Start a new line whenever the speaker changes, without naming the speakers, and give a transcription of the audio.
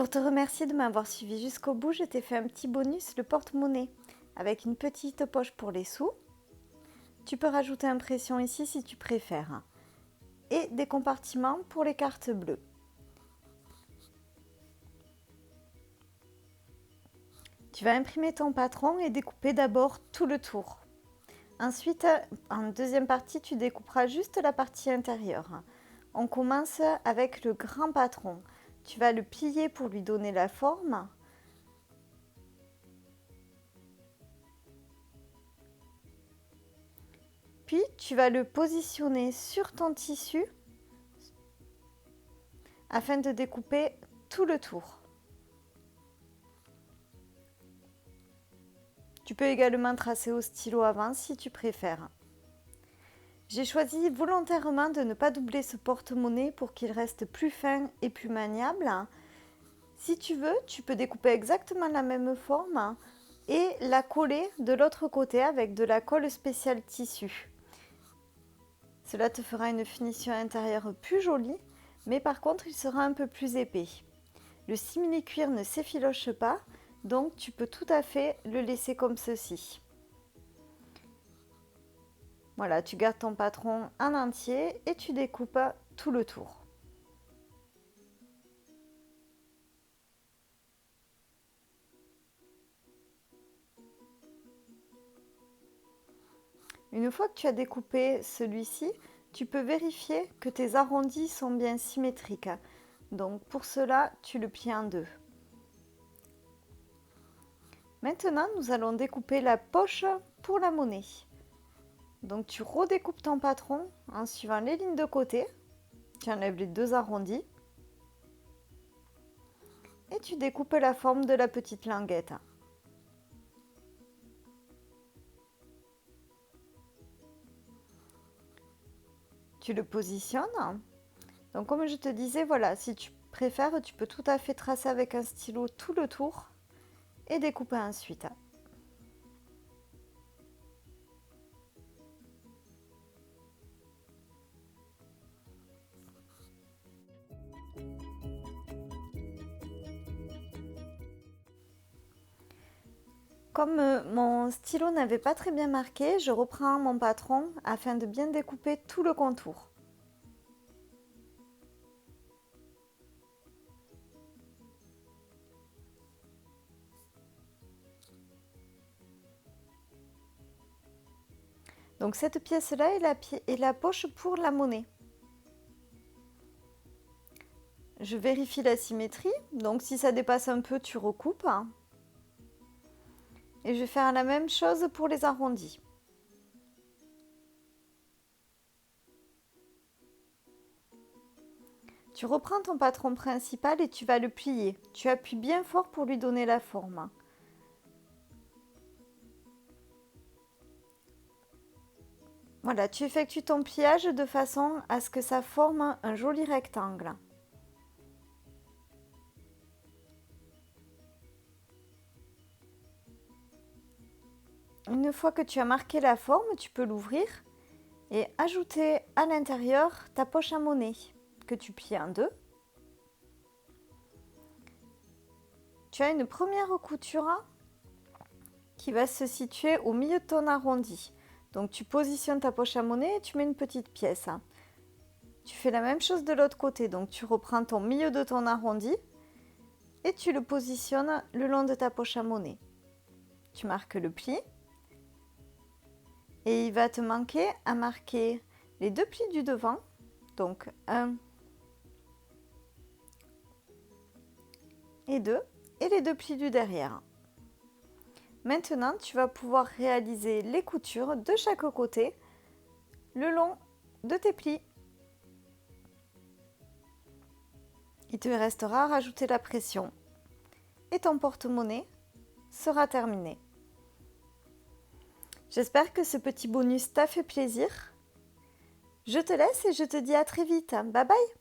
Pour te remercier de m'avoir suivi jusqu'au bout, je t'ai fait un petit bonus, le porte-monnaie, avec une petite poche pour les sous. Tu peux rajouter impression ici si tu préfères. Et des compartiments pour les cartes bleues. Tu vas imprimer ton patron et découper d'abord tout le tour. Ensuite, en deuxième partie, tu découperas juste la partie intérieure. On commence avec le grand patron. Tu vas le plier pour lui donner la forme. Puis, tu vas le positionner sur ton tissu afin de découper tout le tour. Tu peux également tracer au stylo avant si tu préfères. J'ai choisi volontairement de ne pas doubler ce porte-monnaie pour qu'il reste plus fin et plus maniable. Si tu veux, tu peux découper exactement la même forme et la coller de l'autre côté avec de la colle spéciale tissu. Cela te fera une finition intérieure plus jolie, mais par contre il sera un peu plus épais. Le simili-cuir ne s'effiloche pas, donc tu peux tout à fait le laisser comme ceci. Voilà, tu gardes ton patron en entier et tu découpes tout le tour. Une fois que tu as découpé celui-ci, tu peux vérifier que tes arrondis sont bien symétriques. Donc pour cela, tu le plies en deux. Maintenant, nous allons découper la poche pour la monnaie. Donc tu redécoupes ton patron en suivant les lignes de côté. Tu enlèves les deux arrondis. Et tu découpes la forme de la petite languette. Tu le positionnes. Donc comme je te disais, voilà, si tu préfères, tu peux tout à fait tracer avec un stylo tout le tour et découper ensuite. Comme mon stylo n'avait pas très bien marqué, je reprends mon patron afin de bien découper tout le contour. Donc cette pièce-là est la poche pour la monnaie. Je vérifie la symétrie, donc si ça dépasse un peu, tu recoupes. Et je vais faire la même chose pour les arrondis. Tu reprends ton patron principal et tu vas le plier. Tu appuies bien fort pour lui donner la forme. Voilà, tu effectues ton pliage de façon à ce que ça forme un joli rectangle. Une fois que tu as marqué la forme, tu peux l'ouvrir et ajouter à l'intérieur ta poche à monnaie que tu plies en deux. Tu as une première couture qui va se situer au milieu de ton arrondi. Donc tu positionnes ta poche à monnaie et tu mets une petite pièce. Tu fais la même chose de l'autre côté, donc tu reprends ton milieu de ton arrondi et tu le positionnes le long de ta poche à monnaie. Tu marques le pli et il va te manquer à marquer les deux plis du devant, donc 1 et 2, et les deux plis du derrière. Maintenant, tu vas pouvoir réaliser les coutures de chaque côté le long de tes plis. Il te restera à rajouter la pression et ton porte-monnaie sera terminé. J'espère que ce petit bonus t'a fait plaisir. Je te laisse et je te dis à très vite. Bye bye!